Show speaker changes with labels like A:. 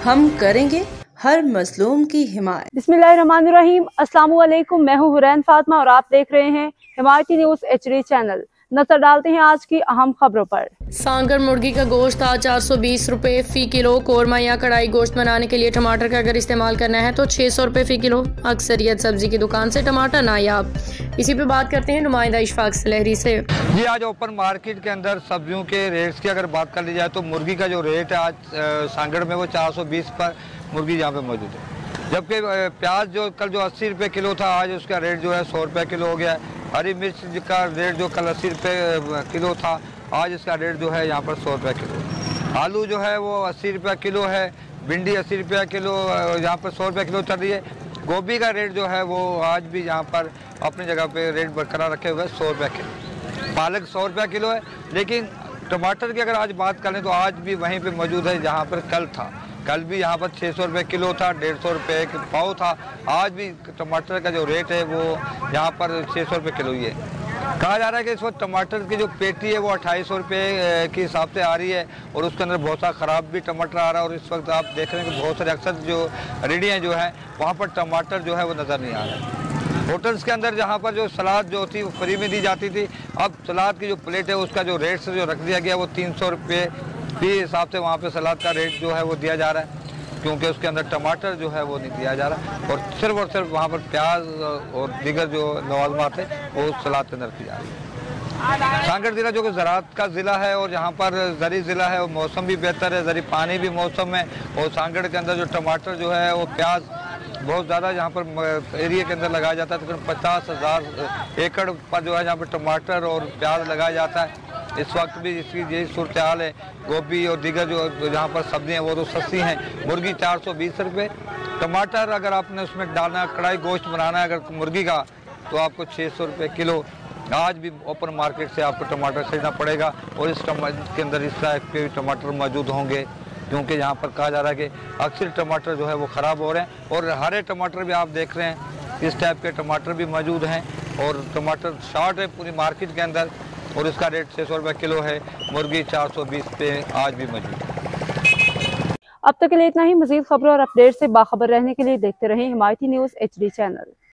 A: हम करेंगे हर मजलूम की हिमायत।
B: बिस्मिल्लाहिर्रहमानिर्रहीम। अस्सलामु अलैकुम। मैं हूँ हुरैन फातिमा और आप देख रहे हैं हिमायती न्यूज़ HD चैनल। नजर डालते हैं आज की अहम खबरों पर।
C: सांगर मुर्गी का गोश्त आज 420 रुपये फ़ी किलो। कोरमा या कढ़ाई गोश्त बनाने के लिए टमाटर का अगर इस्तेमाल करना है तो 600 रुपये फ़ी किलो। अक्सरियत सब्जी की दुकान से टमाटर नायाब। इसी पे बात करते हैं नुमाइंदा इशफाक सलहरी से।
D: जी, आज ओपन मार्केट के अंदर सब्जियों के रेट्स की अगर बात कर ली जाए तो मुर्गी का जो रेट है आज सांगड़ में वो 420 पर मुर्गी यहाँ पे मौजूद है। जबकि प्याज जो कल जो 80 रुपये किलो था, आज उसका रेट जो है 100 रुपये किलो हो गया है। हरी मिर्च का रेट जो कल 80 रुपये किलो था, आज इसका रेट जो है यहाँ पर 100 रुपये किलो। आलू जो है वो 80 रुपये किलो है। भिंडी 80 रुपये किलो यहाँ पर 100 रुपये किलो चल रही है। गोभी का रेट जो है वो आज भी यहाँ पर अपनी जगह पे रेट बरकरार रखे हुए 100 रुपये किलो। पालक 100 रुपये किलो है। लेकिन टमाटर की अगर आज बात करें तो आज भी वहीं पे मौजूद है जहाँ पर कल था। कल भी यहाँ पर 600 रुपये किलो था, 150 रुपये पाव था। आज भी टमाटर का जो रेट है वो यहाँ पर 600 रुपये किलो ही है। कहा जा रहा है कि इस वक्त टमाटर की जो पेटी है वो 2800 रुपये के हिसाब से आ रही है और उसके अंदर बहुत सारा ख़राब भी टमाटर आ रहा है। और इस वक्त आप देख रहे हैं कि बहुत सारे अक्सर जो रेडियाँ जो हैं वहाँ पर टमाटर जो है वो नज़र नहीं आ रहा है। होटल्स के अंदर जहाँ पर जो सलाद जो थी वो फ्री में दी जाती थी, अब सलाद की जो प्लेट है उसका जो रेट से जो रख दिया गया वो 300 रुपये के हिसाब से वहाँ पे सलाद का रेट जो है वो दिया जा रहा है, क्योंकि उसके अंदर टमाटर जो है वो नहीं दिया जा रहा और सिर्फ वहाँ पर प्याज और दीगर जो लवाजमात है वो सलाद के अंदर की जा रही है। सांगड़ ज़िला जो कि ज़राअत का ज़िला है और यहाँ पर ज़री ज़िला है और मौसम भी बेहतर है, ज़री पानी भी मौसम है। और सांगड़ के अंदर जो टमाटर जो है वो प्याज बहुत ज़्यादा यहाँ पर एरिया के अंदर लगाया जाता है। तकरीबन 50,000 एकड़ पर जो है यहाँ पर टमाटर और प्याज लगाया जाता है। इस वक्त भी इसकी यही सूरत हाल है। गोभी और दीगर जो यहाँ पर सब्जियाँ वो तो सस्ती हैं। मुर्गी 420 रुपये, टमाटर अगर आपने उसमें डालना कढ़ाई गोश्त बनाना है अगर मुर्गी का तो आपको 600 रुपये किलो। आज भी ओपन मार्केट से आपको टमाटर खरीदना पड़ेगा और इस टमाटर के अंदर इस टाइप के टमाटर मौजूद होंगे, क्योंकि यहाँ पर कहा जा रहा है कि अक्सर टमाटर जो है वो ख़राब हो रहे हैं। और हरे टमाटर भी आप देख रहे हैं, इस टाइप के टमाटर भी मौजूद हैं और टमाटर शॉर्ट है पूरी मार्केट के अंदर और इसका रेट 600 रुपये किलो है। मुर्गी 420 पे आज भी मौजूद है।
B: अब तक के लिए इतना ही। मजीद खबरों और अपडेट से बाखबर रहने के लिए देखते रहें हिमायती न्यूज़ HD चैनल।